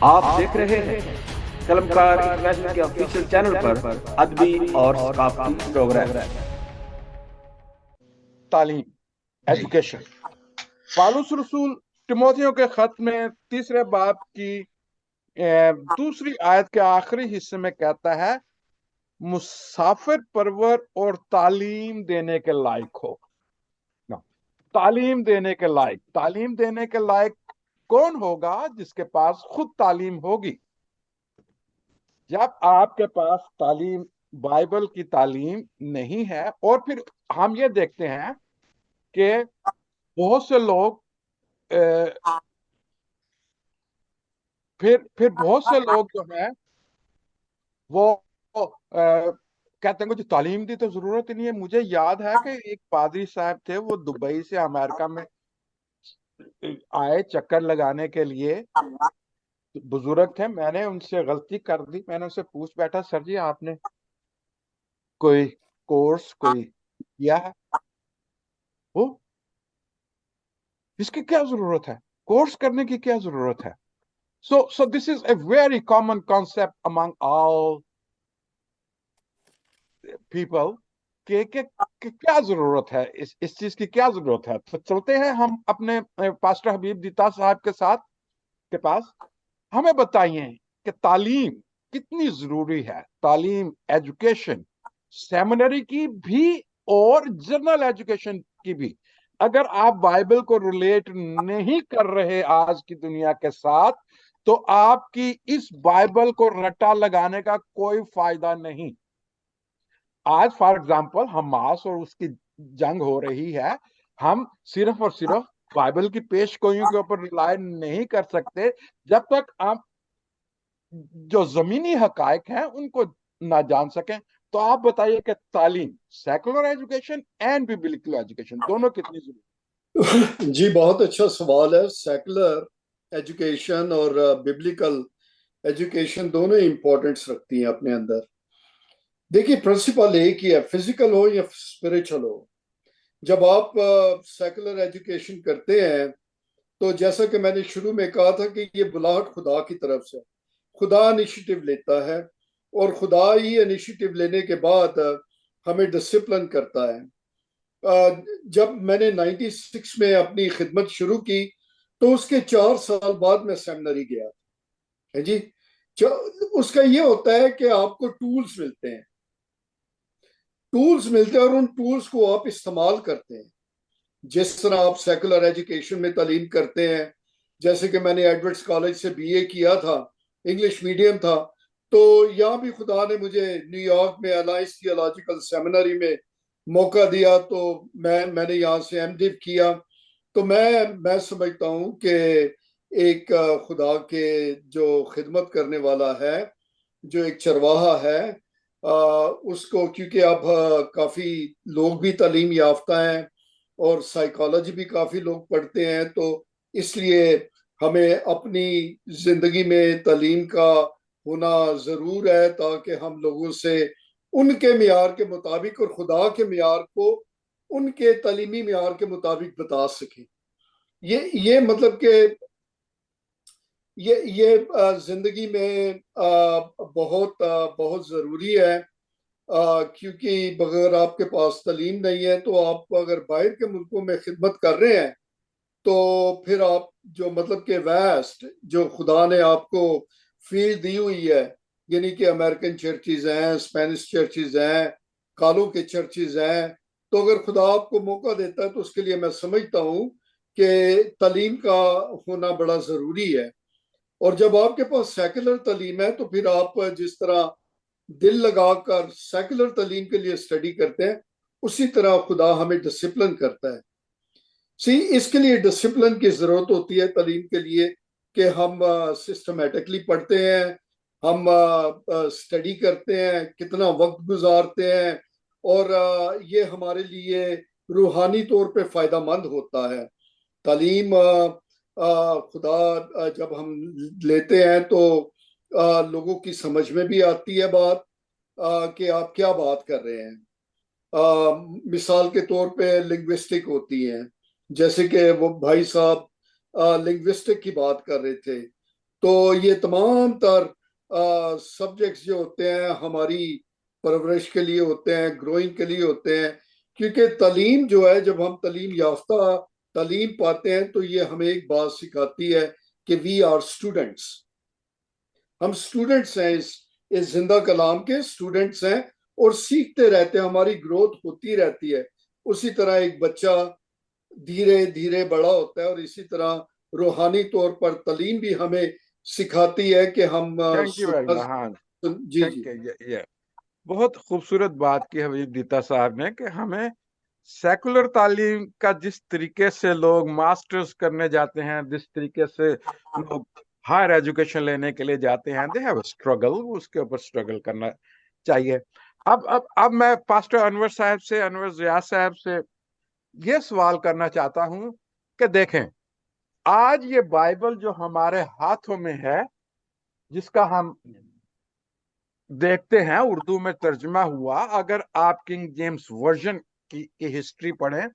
आप देख रहे हैं कलमकार इंटरनेशनल के ऑफिशियल चैनल पर अदबी और सकाफती प्रोग्राम। तालीम, एजुकेशन। पालूस रसूल तिमोथियों के खत में तीसरे बाब की दूसरी आयत के आखिरी हिस्से में कहता है, मुसाफिर परवर और तालीम देने के लायक हो। तालीम देने के लायक, तालीम देने के लायक कौन होगा? जिसके पास खुद तालीम होगी। जब आपके पास तालीम, बाइबल की तालीम नहीं है, और फिर हम ये देखते हैं कि बहुत से लोग फिर बहुत से लोग जो हैं वो कहते हैं मुझे तालीम की तो जरूरत ही नहीं है। मुझे याद है कि एक पादरी साहब थे, वो दुबई से अमेरिका में आए चक्कर लगाने के लिए। बुजुर्ग थे, मैंने उनसे गलती कर दी। मैंने उनसे पूछ बैठा, सर जी आपने कोई कोर्स कोई किया है? वो, इसकी क्या जरूरत है? कोर्स करने की क्या जरूरत है? so this is a very common concept among all people कि क्या जरूरत है, इस चीज की क्या जरूरत है। तो चलते हैं हम अपने पास्टर हबीब दीता साहब के साथ के पास। हमें बताइए कि तालीम कितनी जरूरी है। तालीम, एजुकेशन, सेमिनरी की भी और जनरल एजुकेशन की भी। अगर आप बाइबल को रिलेट नहीं कर रहे आज की दुनिया के साथ, तो आपकी इस बाइबल को रट्टा लगाने का कोई फायदा नहीं। आज फॉर एग्जांपल हमास और उसकी जंग हो रही है। हम सिर्फ और सिर्फ बाइबल की पेशगोइयों के ऊपर रिलाय नहीं कर सकते जब तक आप जो जमीनी हकायक हैं उनको ना जान सकें। तो आप बताइए कि तालीम, secular education and biblical education, दोनों कितनी जरूरी? जी, बहुत अच्छा सवाल है। सेकुलर एजुकेशन और बिब्लिकल एजुकेशन दोनों इंपॉर्टेंस रखती हैं अपने अंदर। देखिए, प्रिंसिपल एक ही है, फिजिकल हो या स्पिरिचुअल हो। जब आप सेकुलर एजुकेशन करते हैं तो जैसा कि मैंने शुरू में कहा था कि ये बुलाहट खुदा की तरफ से, खुदा इनिशिएटिव लेता है और खुदा ही इनिशिएटिव लेने के बाद हमें डिसिप्लिन करता है। जब मैंने 96 में अपनी खिदमत शुरू की तो उसके 4 साल बाद मैं सेमिनरी गया है जी। उसका ये होता है कि आपको टूल्स मिलते हैं, और उन टूल्स को आप इस्तेमाल करते हैं। जिस तरह आप सेकुलर एजुकेशन में तालीम करते हैं, जैसे कि मैंने एडवर्ड्स कॉलेज से बीए किया था, इंग्लिश मीडियम था, तो यहाँ भी खुदा ने मुझे न्यूयॉर्क में अलायंस थियोलॉजिकल सेमिनरी में मौका दिया, तो मैंने यहाँ से एमडिव किया। तो मैं समझता हूँ कि एक खुदा के जो खिदमत करने वाला है, जो एक चरवाहा है, उसको, क्योंकि अब काफी लोग भी तालीम याफ्ता हैं और साइकोलॉजी भी काफी लोग पढ़ते हैं, तो इसलिए हमें अपनी जिंदगी में तालीम का होना जरूर है, ताकि हम लोगों से उनके मियार के मुताबिक और खुदा के मियार को उनके तालीमी मियार के मुताबिक बता सकें। ये मतलब कि ये जिंदगी में बहुत जरूरी है। क्योंकि बगैर आपके पास तालीम नहीं है तो आप अगर बाहर के मुल्कों में खिदमत कर रहे हैं तो फिर आप जो मतलब कि वेस्ट जो खुदा ने आपको फील्ड दी हुई है, यानी कि अमेरिकन चर्चेज हैं, स्पेनिश चर्चेज हैं, कालों के चर्चेज हैं, तो अगर खुदा आपको मौका देता है तो उसके लिए मैं समझता हूँ कि तालीम का होना बड़ा ज़रूरी है। और जब आपके पास सेकुलर तालीम है तो फिर आप जिस तरह दिल लगाकर सेकुलर तालीम के लिए स्टडी करते हैं, उसी तरह खुदा हमें डिसिप्लिन करता है। इसके लिए डिसिप्लिन की जरूरत होती है तालीम के लिए, कि हम सिस्टमेटिकली पढ़ते हैं, हम स्टडी करते हैं, कितना वक्त गुजारते हैं, और ये हमारे लिए रूहानी तौर पे फायदा मंद होता है। तालीम खुदा जब हम लेते हैं तो लोगों की समझ में भी आती है बात, कि आप क्या बात कर रहे हैं। मिसाल के तौर पे लिंग्विस्टिक होती हैं, जैसे कि वो भाई साहब लिंग्विस्टिक की बात कर रहे थे, तो ये तमाम तर सब्जेक्ट्स जो होते हैं हमारी परवरिश के लिए होते हैं, ग्रोइंग के लिए होते हैं। क्योंकि तालीम जो है, जब हम तालीम याफ्ता तालीम पाते हैं तो ये हमें एक बात सिखाती है कि वी आर स्टूडेंट्स। हम स्टूडेंट्स हैं, इस जिंदा कलाम के स्टूडेंट्स हैं और सीखते रहते हैं, हमारी ग्रोथ होती रहती है। उसी तरह एक बच्चा धीरे धीरे बड़ा होता है और इसी तरह रूहानी तौर पर तालीम भी हमें सिखाती है कि हम थैंक यू वेरी मच। हाँ, जी थैंक जी यू। बहुत खूबसूरत बात की हबीब दीता साहब ने कि हमें सेकुलर तालीम का जिस तरीके से लोग मास्टर्स करने जाते हैं, जिस तरीके से लोग हायर एजुकेशन लेने के लिए जाते हैं, दे हैव स्ट्रगल, उसके ऊपर स्ट्रगल करना चाहिए। अब मैं पास्टर अनवर ज़िया साहब से ये सवाल करना चाहता हूं कि देखें, आज ये बाइबल जो हमारे हाथों में है, जिसका हम देखते हैं उर्दू में तर्जुमा हुआ, अगर आप किंग जेम्स वर्जन की हिस्ट्री पढ़ें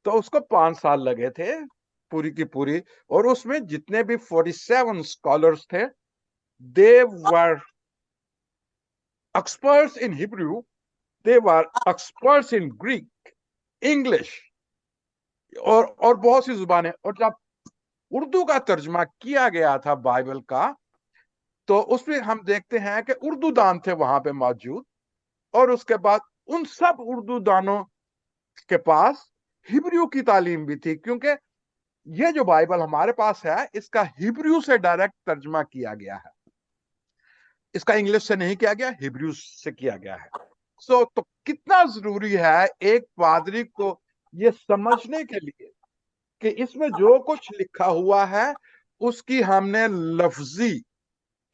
तो उसको 5 साल लगे थे पूरी की पूरी, और उसमें जितने भी 47 स्कॉलर्स थे, they were experts in Hebrew, they were experts in Greek, English और बहुत सी जुबानें। और जब उर्दू का तर्जुमा किया गया था बाइबल का, तो उसमें हम देखते हैं कि उर्दू दान थे वहां पे मौजूद, और उसके बाद उन सब उर्दू दानों के पास हिब्रू की तालीम भी थी, क्योंकि ये जो बाइबल हमारे पास है इसका हिब्रू से डायरेक्ट तर्जमा किया गया है, इसका इंग्लिश से नहीं किया गया, हिब्रू से किया गया है। तो कितना जरूरी है एक पादरी को ये समझने के लिए कि इसमें जो कुछ लिखा हुआ है उसकी हमने लफ्जी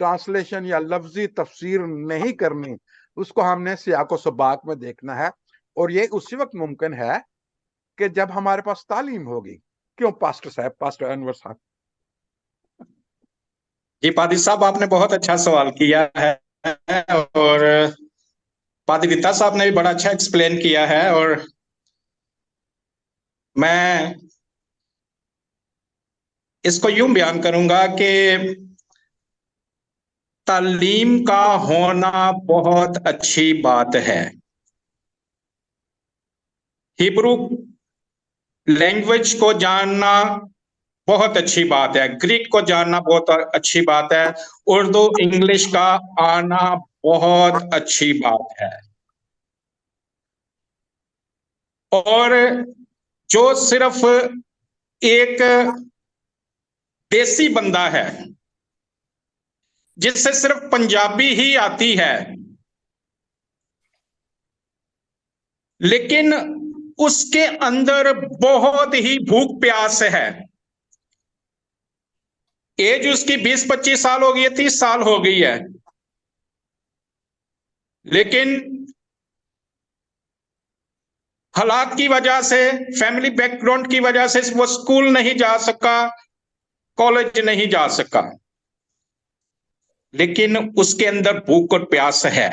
ट्रांसलेशन या लफ्जी तफसीर नहीं करनी, उसको हमने सियाको सबाक में देखना है। और ये उसी वक्त मुमकिन है कि जब हमारे पास तालीम होगी। क्यों पास्टर साहब, पास्टर अनवर साहब? जी पादी साहब, आपने बहुत अच्छा सवाल किया है, और पादी रीता साहब ने भी बड़ा अच्छा एक्सप्लेन किया है। और मैं इसको यूं बयान करूंगा कि तालीम का होना बहुत अच्छी बात है। हिब्रू लैंग्वेज को जानना बहुत अच्छी बात है, ग्रीक को जानना बहुत अच्छी बात है, उर्दू इंग्लिश का आना बहुत अच्छी बात है। और जो सिर्फ एक देसी बंदा है जिससे सिर्फ पंजाबी ही आती है, लेकिन उसके अंदर बहुत ही भूख प्यास है, एज उसकी 20-25 साल हो गई है, 30 साल हो गई है, लेकिन हालात की वजह से, फैमिली बैकग्राउंड की वजह से वो स्कूल नहीं जा सका, कॉलेज नहीं जा सका, लेकिन उसके अंदर भूख और प्यास है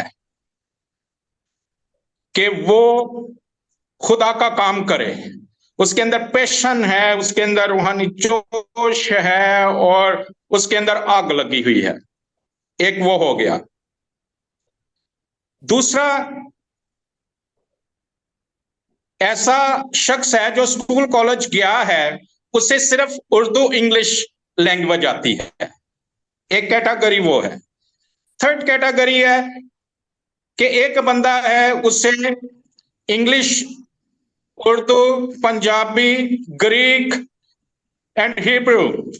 कि वो खुदा का काम करे। उसके अंदर पैशन है, उसके अंदर रूहानी जोश है, और उसके अंदर आग लगी हुई है। एक वो हो गया। दूसरा ऐसा शख्स है जो स्कूल कॉलेज गया है, उसे सिर्फ उर्दू इंग्लिश लैंग्वेज आती है। एक कैटेगरी वो है। थर्ड कैटेगरी है कि एक बंदा है, उसे English, Urdu, Punjabi, Greek and Hebrew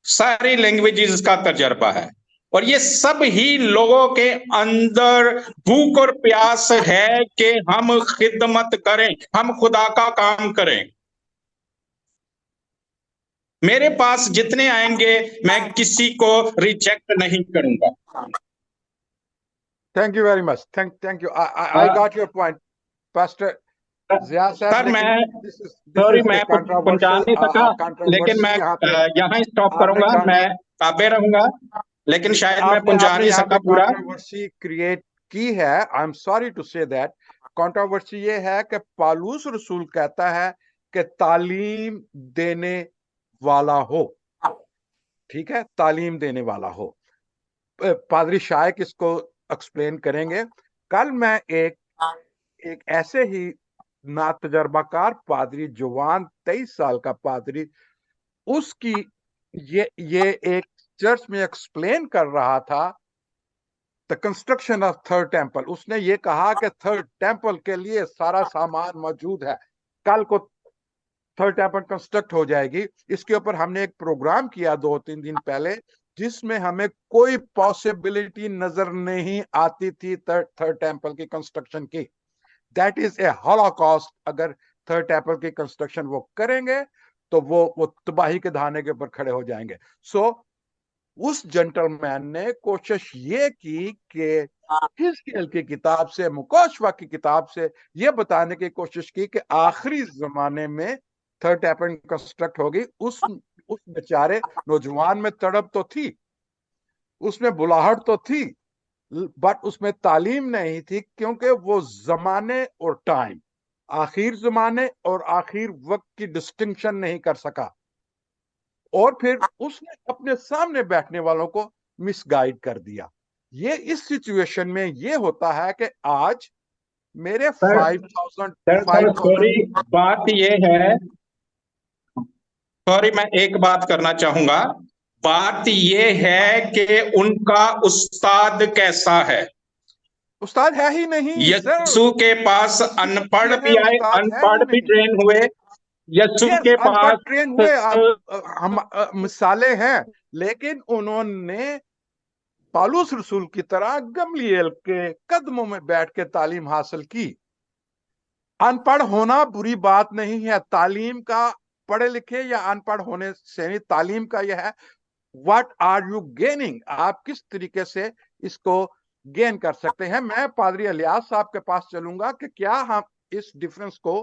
सारी लैंग्वेजेस का तजर्बा है, और ये सब ही लोगों के अंदर भूख और प्यास है कि हम खिदमत करें, हम खुदा का काम करें। मेरे पास जितने आएंगे मैं किसी को रिजेक्ट नहीं करूंगा। Thank you very much, thank you, I got your point pastor Zia साहब। सर मैं दिस सॉरी, इज मैं पहुंचा नहीं सका, लेकिन मैं यहाँ ही स्टॉप करूंगा, मैं ताबे रहूंगा, लेकिन शायद मैं पहुंचा नहीं सका पूरा। कंट्रोवर्सी क्रिएट की है। I am sorry to say that. Controversy ये है कि पालूस रसूल कहता है कि तालीम देने वाला हो, ठीक है, तालीम देने वाला हो। पादरी शायक इसको एक्सप्लेन करेंगे। कल मैं एक ऐसे ही ना तजर्बाकार पादरी, जवान 23 साल का पादरी, उसकी ये एक चर्च में एक्सप्लेन कर रहा था the construction of third temple. उसने ये कहा कि थर्ड टेम्पल के लिए सारा सामान मौजूद है, कल को थर्ड टेम्पल कंस्ट्रक्ट हो जाएगी। इसके ऊपर हमने एक प्रोग्राम किया 2-3 दिन पहले, जिसमें हमें कोई पॉसिबिलिटी नजर नहीं आती थी थर्ड टेम्पल की कंस्ट्रक्शन की। That is a Holocaust. अगर थर्ड टेम्पल की कंस्ट्रक्शन वो करेंगे तो वो तबाही के धाने के ऊपर खड़े हो जाएंगे। सो उस जेंटलमैन ने कोशिश ये की कि हिजकियल की किताब से, मुकाशवा की किताब से ये बताने की कोशिश की कि आखिरी जमाने में थर्ड टेम्पल कंस्ट्रक्ट होगी। उस बेचारे नौजवान में तड़प तो थी, उसमें बुलाहट तो थी, बट उसमें तालीम नहीं थी, क्योंकि वो जमाने और टाइम, आखिर जमाने और आखिर वक्त की डिस्टिंक्शन नहीं कर सका, और फिर उसने अपने सामने बैठने वालों को मिसगाइड कर दिया। ये इस सिचुएशन में ये होता है कि आज मेरे 5000 सॉरी, बात ये है, सॉरी मैं एक बात करना चाहूंगा। बात ये है कि उनका उस्ताद कैसा है। उस्ताद है ही नहीं सर, यीशु के पास अनपढ़ भी आए, उस्ताद है ही अनपढ़ भी नहीं। ट्रेन हुए। यीशु यस, के अनपढ़ पास ट्रेन हुए, हम मिसालें हैं, लेकिन उन्होंने पालूस रसूल की तरह गमलीएल के कदमों में बैठ के तालीम हासिल की। अनपढ़ होना बुरी बात नहीं है, तालीम का, पढ़े लिखे या अनपढ़ होने से नहीं, तालीम का यह है व्हाट आर यू गेनिंग, आप किस तरीके से इसको गेन कर सकते हैं। मैं पादरी इलियास साहब के पास चलूंगा कि क्या हम इस डिफरेंस को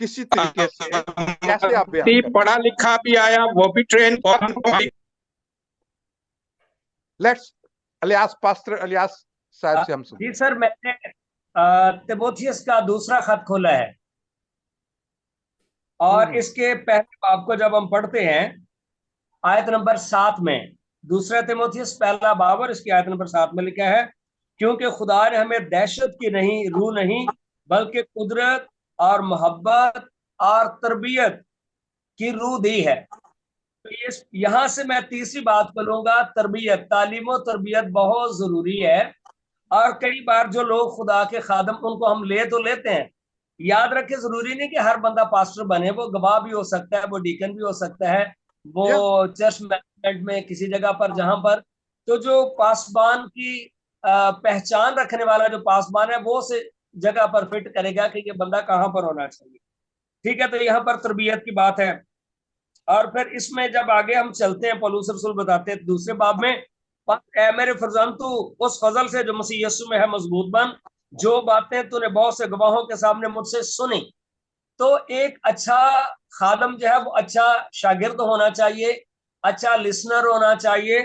किसी तरीके से कैसे आप बयान करते हैं। पढ़ा लिखा भी आया, वो भी train. Let's Ilyas, pastor Ilyas साहब से हम सुन। जी सर, मैंने तिमोथियस का दूसरा खत खोला है, और इसके पहले बाब को जब हम पढ़ते हैं, आयत नंबर 7 में, दूसरा तिमोथियस पहला बाब और इसकी आयत नंबर 7 में लिखा है, क्योंकि खुदा ने हमें दहशत की नहीं, रूह नहीं, बल्कि कुदरत और मोहब्बत और तरबियत की रूह दी है। तो ये यहां से मैं तीसरी बात करूंगा, तरबियत, तालीम और तरबियत बहुत जरूरी है। और कई बार जो लोग खुदा के खादम, उनको हम ले तो लेते हैं, याद रखें जरूरी नहीं कि हर बंदा पास्टर बने, वो गवाह भी हो सकता है, वो डीकन भी हो सकता है, वो चर्च मैनेजमेंट में किसी जगह पर, जहां पर तो जो पासबान की पहचान रखने वाला जो पासबान है, वो से जगह पर फिट करेगा कि ये बंदा कहां पर होना चाहिए। ठीक है, तो यहाँ पर तरबियत की बात है। और फिर इसमें जब आगे हम चलते हैं, पौलुस रसूल बताते हैं दूसरे बाब में, ए मेरे फरजंद, तू उस फजल से जो मसीह यीशु में है मजबूत बन, जो बातें तूने बहुत से गवाहों के सामने मुझसे सुनी। तो एक अच्छा खादम जो है वो अच्छा शागिर्द होना चाहिए, अच्छा लिसनर होना चाहिए।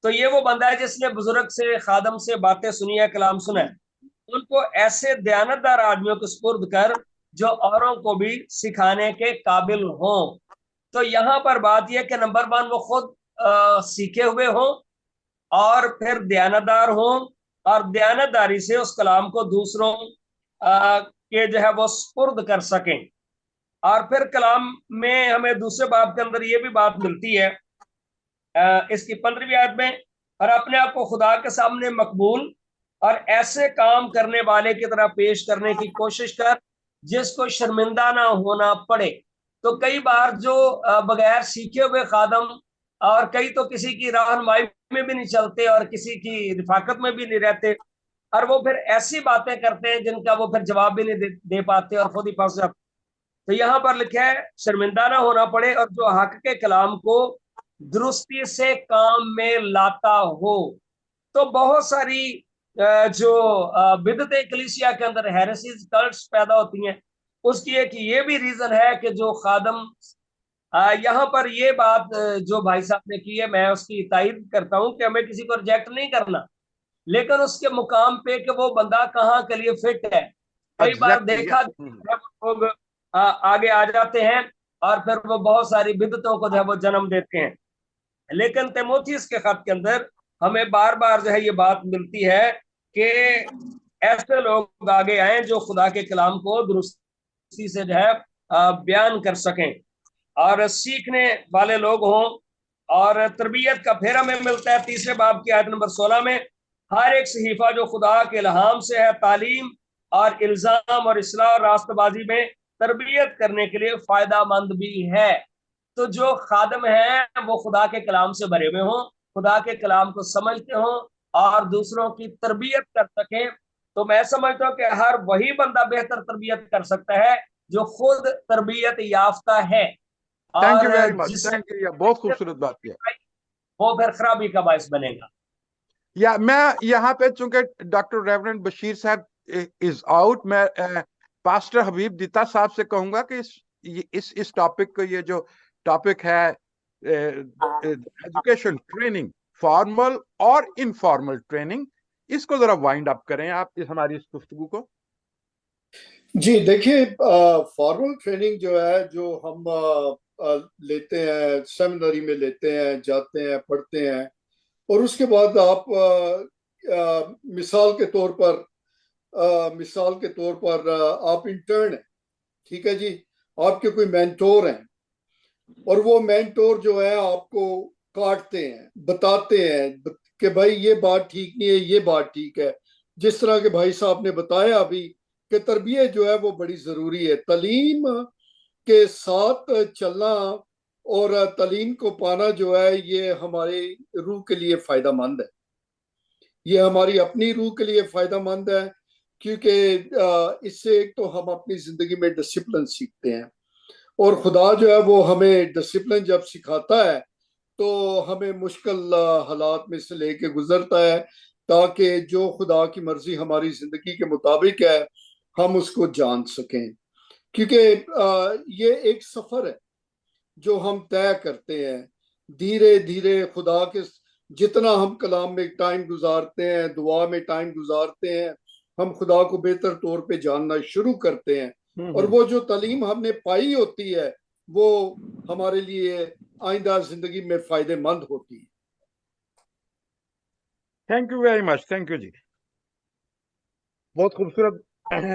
तो ये वो बंदा है जिसने बुजुर्ग से, खादम से बातें सुनी है, कलाम सुना है। उनको ऐसे दयानतदार आदमियों को सुपुर्द कर जो औरों को भी सिखाने के काबिल हों। तो यहाँ पर बात यह कि नंबर 1, वो खुद सीखे हुए हों, और फिर दयानतदार हों, और दयानतदारी से उस कलाम को दूसरों के जो है वो सुपुर्द कर सकें। और फिर कलाम में हमें दूसरे बाब के अंदर ये भी बात मिलती है, इसकी 15वीं आयत में, और अपने आप को खुदा के सामने मकबूल और ऐसे काम करने वाले की तरह पेश करने की कोशिश कर जिसको शर्मिंदा ना होना पड़े। तो कई बार जो बगैर सीखे हुए खादम, और कई तो किसी की रहनुमाई में भी नहीं चलते और किसी की रिफाकत में भी नहीं रहते, और वो फिर ऐसी बातें करते हैं जिनका वो फिर जवाब भी नहीं दे पाते और खुद ही फंस जाते। तो यहाँ पर लिखा है शर्मिंदा ना होना पड़े, और जो हक के कलाम को दुरुस्ती से काम में लाता हो। तो बहुत सारी जो बिदअतें कलीसिया के अंदर, हेरेसीज, कल्ट्स पैदा होती हैं, उसकी एक ये भी रीजन है कि जो खादम, यहाँ पर ये बात जो भाई साहब ने की है, मैं उसकी तायद करता हूँ कि हमें किसी को रिजेक्ट नहीं करना, लेकिन उसके मुकाम पे कि वो बंदा कहाँ के लिए फिट है। कई बार देखा लोग आगे आ जाते हैं और फिर वो बहुत सारी बिदतों को जो है वो जन्म देते हैं। लेकिन तीमुथियुस के खत के अंदर हमें बार बार जो है ये बात मिलती है कि ऐसे लोग आगे आए जो खुदा के कलाम को दुरुस्ती से जो है बयान कर सकें और सीखने वाले लोग हों। और तरबियत का फिर हमें मिलता है 3 बाब की आयत नंबर 16 में, हर एक सहीफा जो खुदा के इल्हाम से है तालीम और इल्जाम और इस्लाह और रास्तबाजी में तरबियत करने के लिए फायदा मंद भी है। तो जो खादम है वो खुदा के कलाम से भरे हुए हों, खुदा के कलाम को समझते हों और दूसरों की तरबियत कर सकें। तो मैं समझता हूँ कि हर वही बंदा बेहतर तरबियत कर सकता है जो खुद तरबियत याफ्ता है, थैंक यू और वेरी मच, जिसने थैंक यू, बहुत खूबसूरत बात किया। वो फिर खराबी का बायस बनेगा। या मैं यहाँ पे, चूंकि डॉक्टर रेवरेंड बशीर साहब इज आउट, मैं पास्टर हबीब दीता साहब से कहूंगा कि इस टॉपिक को, ये जो टॉपिक है एजुकेशन ट्रेनिंग, फॉर्मल और इनफॉर्मल ट्रेनिंग, इसको जरा वाइंड अप करें आप हमारी इस गुफ्तगू को। जी देखिए, फॉर्मल ट्रेनिंग जो है, जो हम लेते हैं, सेमिनरी में लेते हैं, जाते हैं, पढ़ते हैं, और उसके बाद आप मिसाल के तौर पर आप इंटर्न हैं, ठीक है जी, आपके कोई मेंटोर हैं, और वो मेंटोर जो है आपको काटते हैं, बताते हैं कि भाई ये बात ठीक नहीं है, ये बात ठीक है। जिस तरह के भाई साहब ने बताया अभी कि तरबियत जो है वो बड़ी जरूरी है, तालीम के साथ चलना और तालीम को पाना जो है ये हमारे रूह के लिए फायदा मंद है, ये हमारी अपनी रूह के लिए फायदा मंद है, क्योंकि इससे एक तो हम अपनी जिंदगी में डिसिप्लिन सीखते हैं, और खुदा जो है वो हमें डिसिप्लिन जब सिखाता है तो हमें मुश्किल हालात में से लेके गुजरता है, ताकि जो खुदा की मर्जी हमारी जिंदगी के मुताबिक है हम उसको जान सकें। क्योंकि ये एक सफर है जो हम तय करते हैं धीरे धीरे। खुदा के जितना हम कलाम में टाइम गुजारते हैं, दुआ में टाइम गुजारते हैं, हम खुदा को बेहतर तौर पे जानना शुरू करते हैं, और वो जो तालीम हमने पाई होती है वो हमारे लिए आइंदा जिंदगी में फायदेमंद होती है। Thank you very much, thank you जी, बहुत खूबसूरत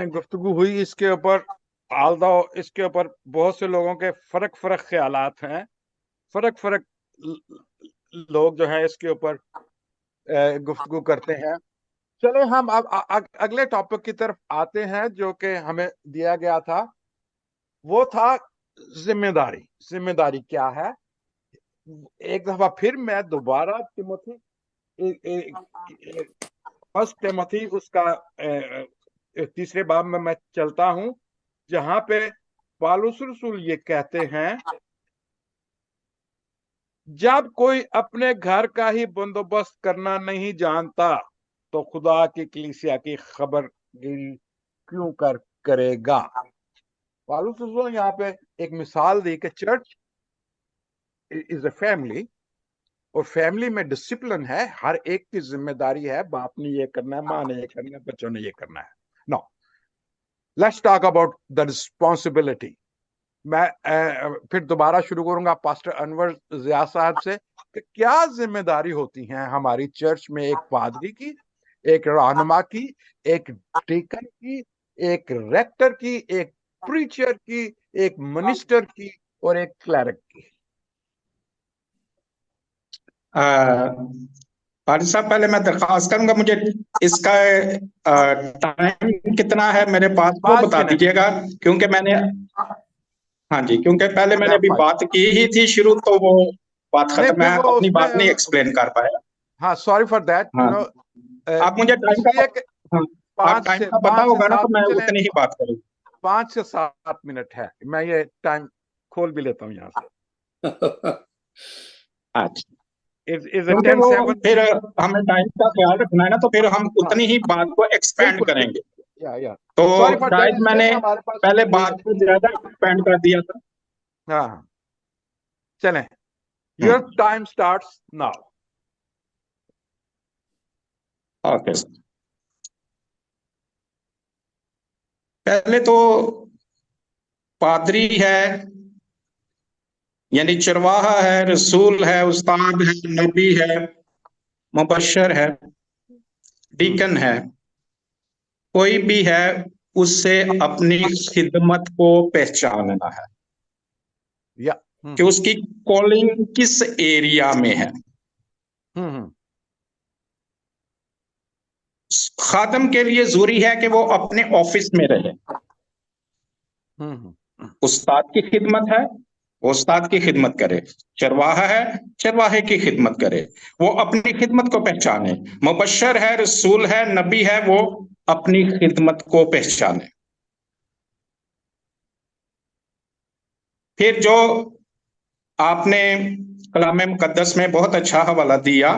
गुफ्तगू हुई इसके ऊपर। आल्दो इसके ऊपर बहुत से लोगों के फर्क ख्यालात हैं, फर्क लोग जो है इसके ऊपर गुफ्तगू करते हैं। चले हम अब अगले टॉपिक की तरफ आते हैं जो कि हमें दिया गया था, वो था जिम्मेदारी। जिम्मेदारी क्या है? एक दफा फिर मैं दोबारा तिमोथी, फर्स्ट तिमोथी उसका 3 बाब में मैं चलता हूं, जहां पे पौलुस रसूल ये कहते हैं, जब कोई अपने घर का ही बंदोबस्त करना नहीं जानता तो खुदा की कलीसिया की खबरगिरी क्यों करेगा। पौलुस रसूल यहाँ पे एक मिसाल दी कि चर्च इज ए फैमिली, और फैमिली में डिसिप्लिन है, हर एक की जिम्मेदारी है, बाप ने ये करना है, माँ ने ये करना है, बच्चों ने ये करना है। No, let's talk about the responsibility. मैं फिर दोबारा शुरू करूंगा पास्टर अनवर जिया साहब से कि क्या जिम्मेदारी होती हैं हमारी चर्च में, एक पादरी की, एक रहनुमा की, एक डीकन की, एक रेक्टर की, एक प्रीचर की, एक मिनिस्टर की, और एक क्लर्क की। पारिद साहब, पहले मैं दरख्वास्त करूंगा, मुझे इसका टाइम कितना है मेरे पास वो 5 बता मिनट दीजिएगा, क्योंकि मैंने, हाँ जी, क्योंकि पहले मैंने अभी बात की ही थी शुरू, तो वो बात नहीं, खत्म फिर है, वो अपनी उसमें बात नहीं एक्सप्लेन कर पाया। हाँ, सॉरी फॉर दैट, हाँ, आप मुझे टाइम का, इसलिए कि हाँ, आप टाइम का पता 5 से होगा ना, 7 तो मैं चले, उतनी ही बात करूँ। 5 से 7 मिनट है, मैं ये टाइम खोल भी लेता हूँ यहाँ से। अच्छा, इज क्योंकि वो 10-7? फिर हमें टाइम का ख्याल रखना है ना, तो फिर हम हाँ, उतनी ही बात को एक्सपेंड बिल्कुल करेंगे। या तो सॉरी फॉर दैट, शायद इसलिए मैंने कि हमारे पास पहले बात को ज्यादा एक्सपेंड कर दिया था। हाँ, चलें, your hmm, time starts now. Okay. पहले तो पादरी है, यानी चरवाहा है, रसूल है, उस्ताद है, नबी है, मुबशर है, डीकन है, कोई भी है, उससे अपनी खिदमत को पहचानना है या कि उसकी कॉलिंग किस एरिया में है। हम्म खादम के लिए जरूरी है कि वो अपने ऑफिस में रहे। उस्ताद की खिदमत है, वो उस्ताद की खिदमत करे। चरवाहा है, चरवाहे की खिदमत करे, वो अपनी खिदमत को पहचाने। मुबशर है, रसूल है, नबी है, वो अपनी खिदमत को पहचाने। फिर जो आपने कलाम मुकद्दस में बहुत अच्छा हवाला दिया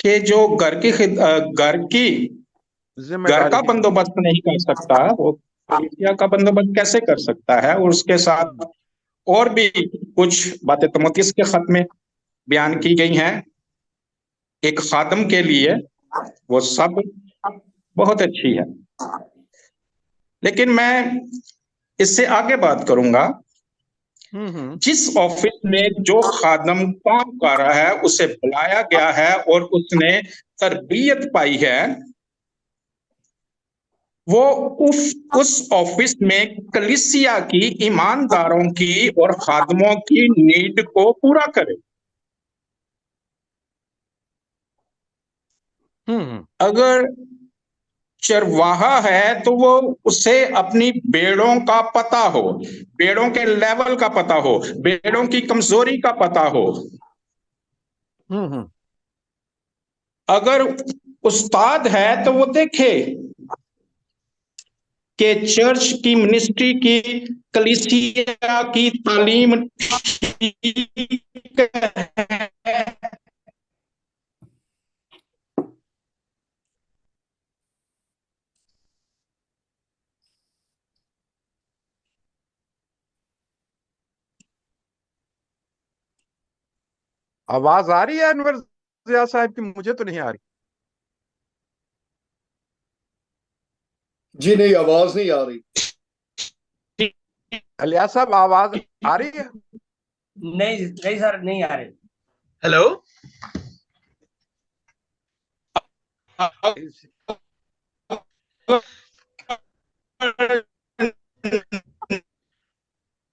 कि जो घर जिम्मेदारी का है। बंदोबस्त नहीं कर सकता, वो कलीसिया का बंदोबस्त कैसे कर सकता है। और उसके साथ और भी कुछ बातें तीमुथियुस के खत में बयान की गई हैं एक खादम के लिए, वो सब बहुत अच्छी है। लेकिन मैं इससे आगे बात करूंगा। जिस ऑफिस में जो खादम काम कर रहा है, उसे बुलाया गया है और उसने तरबियत पाई है, वो उस ऑफिस में कलीसिया की, ईमानदारों की और खादमों की नीड को पूरा करे। अगर चरवाहा है तो वो उसे अपनी भेड़ों का पता हो, भेड़ों के लेवल का पता हो, भेड़ों की कमजोरी का पता हो। अगर उस्ताद है तो वो देखे कि चर्च की मिनिस्ट्री की, कलीसिया की तालीम ठीक है। आवाज आ रही है अनवर जिया साहब की? मुझे तो नहीं आ रही। जी नहीं, आवाज नहीं आ रही। अलिया साहब आवाज आ रही है? नहीं नहीं सर, नहीं आ रहे। हेलो,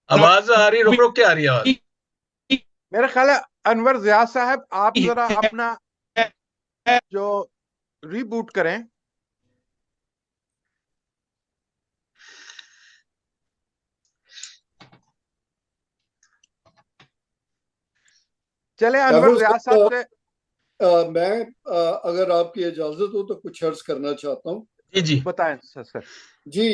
आवाज आ रही, रुक रुक के आ रही है आवाज। मेरा ख्याल है अनवर जिया साहब आप जरा अपना जो रीबूट करें। चले अनवर कैमरों जिया साहब साहब, से। मैं अगर आपकी इजाजत हो तो कुछ अर्ज करना चाहता हूँ। जी जी बताएं सर। जी,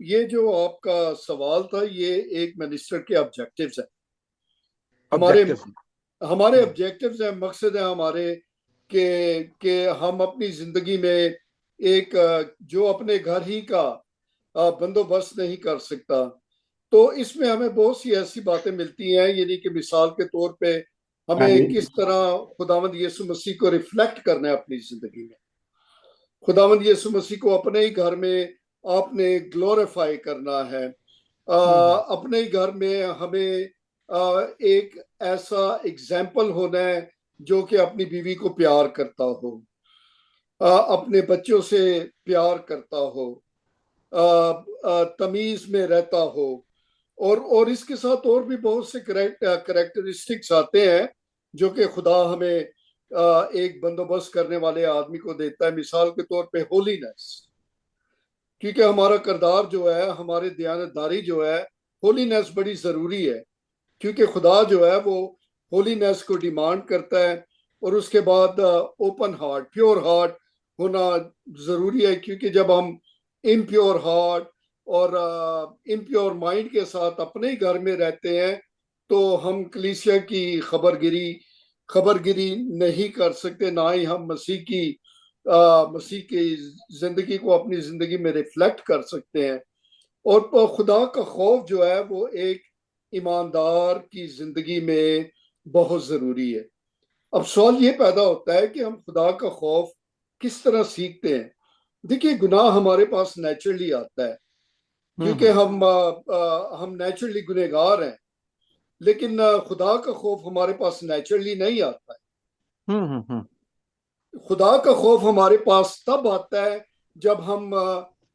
ये जो आपका सवाल था, ये एक मिनिस्टर के ऑब्जेक्टिव्स हैं। हमारे ऑब्जेक्टिव। हमारे ऑब्जेक्टिव्स हैं, मकसद है हमारे कि हम अपनी जिंदगी में एक जो अपने घर ही का बंदोबस्त नहीं कर सकता, तो इसमें हमें बहुत सी ऐसी बातें मिलती हैं। यानी कि मिसाल के तौर पे हमें किस तरह खुदावंद यीशु मसीह को रिफ्लेक्ट करना है अपनी जिंदगी में। खुदावंद यीशु मसीह को अपने ही घर में आपने ग्लोरीफाई करना है। अपने ही घर में हमें एक ऐसा एग्जाम्पल होना है जो कि अपनी बीवी को प्यार करता हो, अपने बच्चों से प्यार करता हो, तमीज में रहता हो। और इसके साथ और भी बहुत से करेक्टरिस्टिक्स आते हैं जो कि खुदा हमें एक बंदोबस्त करने वाले आदमी को देता है। मिसाल के तौर पे होलीनेस, क्योंकि हमारा किरदार जो है, हमारे दयानतदारी जो है, होलीनेस बड़ी जरूरी है। क्योंकि खुदा जो है वो होलीनेस को डिमांड करता है। और उसके बाद ओपन हार्ट, प्योर हार्ट होना जरूरी है। क्योंकि जब हम इम्प्योर हार्ट और इम्प्योर माइंड के साथ अपने ही घर में रहते हैं, तो हम कलीसिया की खबरगिरी नहीं कर सकते, ना ही हम मसीह की जिंदगी को अपनी जिंदगी में रिफ्लेक्ट कर सकते हैं। और खुदा का खौफ जो है वो एक ईमानदार की जिंदगी में बहुत जरूरी है। अब सवाल ये पैदा होता है कि हम खुदा का खौफ किस तरह सीखते हैं। देखिए, गुनाह हमारे पास नेचुरली आता है। क्योंकि हम नेचुरली गुनहगार हैं, लेकिन खुदा का खौफ हमारे पास नेचुरली नहीं आता है। खुदा का खौफ हमारे पास तब आता है जब हम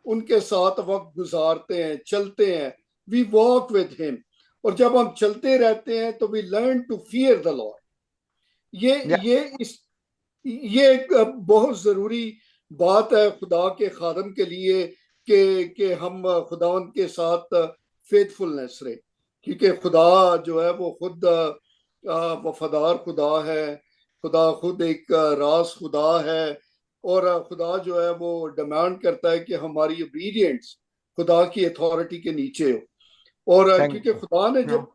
उनके साथ वक्त गुजारते हैं, चलते हैं, वी वॉक विद हिम, और जब हम चलते रहते हैं तो we learn to fear the lord. ये एक बहुत जरूरी बात है खुदा के खादम के लिए कि हम खुदावंद के साथ फेथफुलनेस रहे, क्योंकि खुदा जो है वो खुद वफादार खुदा है, खुदा खुद एक राज खुदा है, और खुदा जो है वो डिमांड करता है कि हमारी ओबीडियंस खुदा की अथॉरिटी के नीचे हो। और क्योंकि खुदा ने जब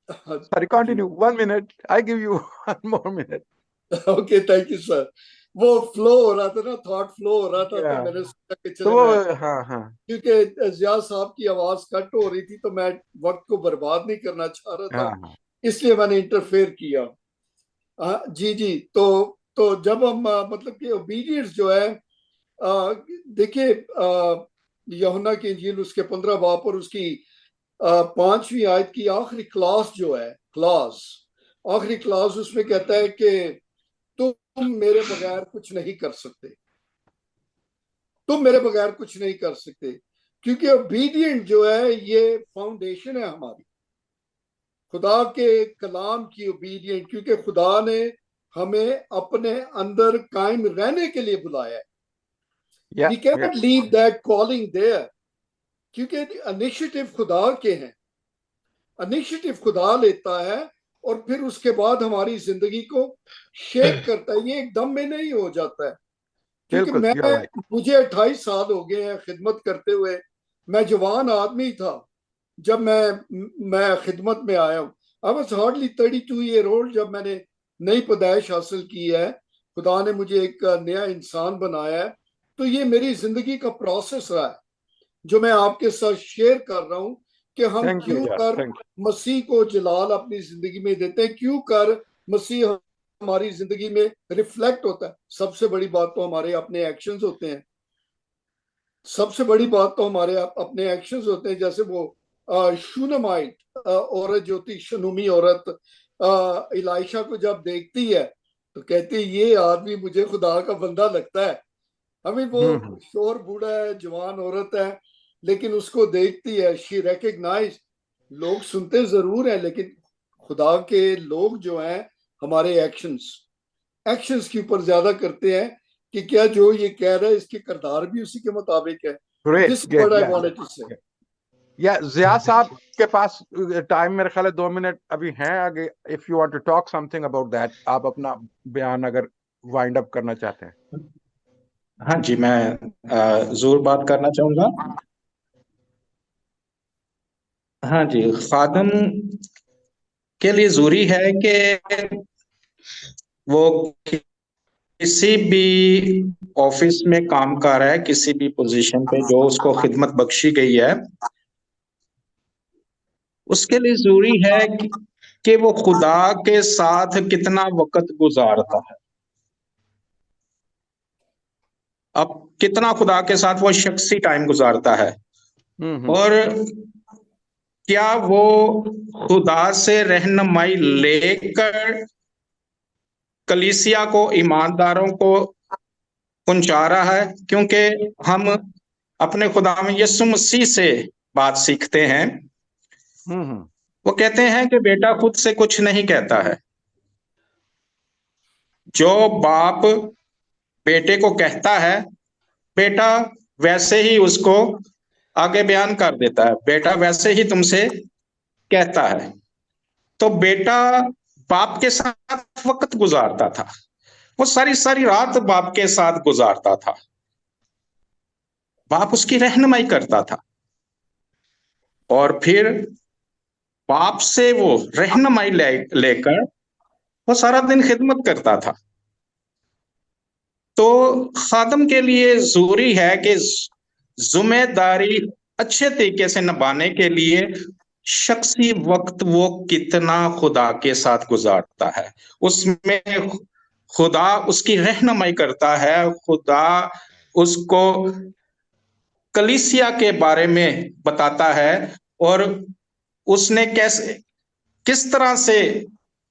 Sorry, continue. 1 minute. I give you 1 more minute. Okay, thank you sir. वो फ्लो हो रहा था ना, थॉट फ्लो हो रहा था, तो मैंने सोचा कि चलो क्योंकि जिया साहब की आवाज कट हो रही थी तो मैं वक्त को बर्बाद नहीं करना चाह रहा था, इसलिए मैंने इंटरफेयर किया। जी। तो जब हम मतलब कि ओबीडियंस जो है, देखिए यूहन्ना की इंजील उसके 15 बाब और उसकी 5वीं आयत की आखिरी क्लास जो है, आखिरी क्लास उसमें कहता है कि तुम मेरे बगैर कुछ नहीं कर सकते, तुम मेरे बगैर कुछ नहीं कर सकते, क्योंकि ओबीडिएंट जो है ये फाउंडेशन है हमारी, खुदा के कलाम की ओबीडिएंट, क्योंकि खुदा ने हमें अपने अंदर कायम रहने के लिए बुलाया है। We can not leave that calling there, क्योंकि इनिशिएटिव खुदा के हैं, इनिशिएटिव खुदा लेता है और फिर उसके बाद हमारी जिंदगी को शेप करता है। ये एकदम में नहीं हो जाता है, क्योंकि मुझे 28 साल हो गए हैं खिदमत करते हुए। मैं जवान आदमी था जब मैं खिदमत में आया हूँ। I was hardly 32 year old जब मैंने नई पैदाइश हासिल की है। खुदा ने मुझे एक नया इंसान बनाया है। तो ये मेरी जिंदगी का प्रोसेस रहा है जो मैं आपके साथ शेयर कर रहा हूँ कि हम क्यों कर मसीह को जलाल अपनी जिंदगी में देते हैं, क्यों कर मसीह हमारी जिंदगी में रिफ्लेक्ट होता है। सबसे बड़ी बात तो हमारे अपने एक्शंस होते हैं, सबसे बड़ी बात तो हमारे अपने एक्शंस होते हैं। जैसे वो शूनमाइट औरत जो थी, शनूमी औरत, इलाइशा को जब देखती है तो कहती है ये आदमी मुझे खुदा का बंदा लगता है। हमें वो शोर बूढ़ा है, जवान औरत है, लेकिन उसको देखती है, शी रिकग्नाइज। लोग सुनते जरूर हैं, लेकिन खुदा के लोग जो हैं हमारे एक्शंस के ऊपर ज्यादा करते हैं कि क्या जो ये कह रहा है इसके किरदार भी उसी के मुताबिक है। This is what I wanted to say. जिया साहब के पास टाइम मेरे ख्याल है 2 मिनट अभी हैं आगे। If you want to talk something about that, आप अपना बयान अगर वाइंड अप करना चाहते हैं। हाँ जी, मैं जरूर बात करना चाहूंगा। हाँ जी, खादम के लिए जरूरी है कि वो किसी भी ऑफिस में काम कर रहा है, किसी भी पोजीशन पे जो उसको खिदमत बख्शी गई है, उसके लिए जरूरी है कि वो खुदा के साथ कितना वक्त गुजारता है। अब कितना खुदा के साथ वो शख्सी टाइम गुजारता है, और क्या वो खुदा से रहनुमाई लेकर कलीसिया को, ईमानदारों को पहुंचा रहा है। क्योंकि हम अपने खुदा में यीशु मसीह से बात सीखते हैं। वो कहते हैं कि बेटा खुद से कुछ नहीं कहता है, जो बाप बेटे को कहता है बेटा वैसे ही उसको आगे बयान कर देता है, बेटा वैसे ही तुमसे कहता है। तो बेटा बाप के साथ वक्त गुजारता था, वो सारी सारी रात बाप के साथ गुजारता था, बाप उसकी रहनुमाई करता था, और फिर बाप से वो रहनुमाई लेकर वो सारा दिन खिदमत करता था। तो खादम के लिए जरूरी है कि जिम्मेदारी अच्छे तरीके से निभाने के लिए शख्सी वक्त वो कितना खुदा के साथ गुजारता है, उसमें खुदा उसकी रहनुमाई करता है, खुदा उसको कलीसिया के बारे में बताता है और उसने किस तरह से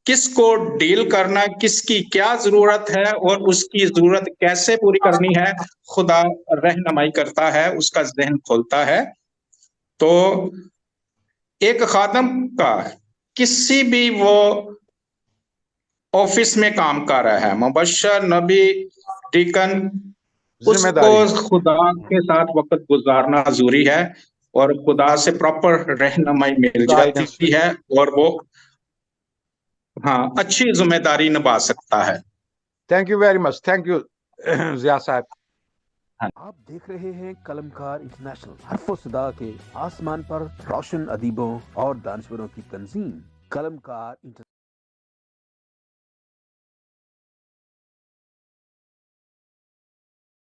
किसको डील करना है, किसकी क्या जरूरत है और उसकी जरूरत कैसे पूरी करनी है, खुदा रहनुमाई करता है, उसका जहन खोलता है। तो एक खादम का किसी भी वो ऑफिस में काम कर रहा है, मुबश्शिर, नबी, डीकन, जिम्मेदारी है। उसको खुदा के साथ वक्त गुजारना जरूरी है और खुदा से प्रॉपर रहनुमाई मिल गाइडेंस जाती है और वो हाँ अच्छी जिम्मेदारी निभा सकता है। Thank you very much, thank you Zia साहब। आप देख रहे हैं कलमकार इंटरनेशनल, हर्फ सदा के आसमान पर रोशन अदीबों और दानश्वरों की तंजीम कलमकार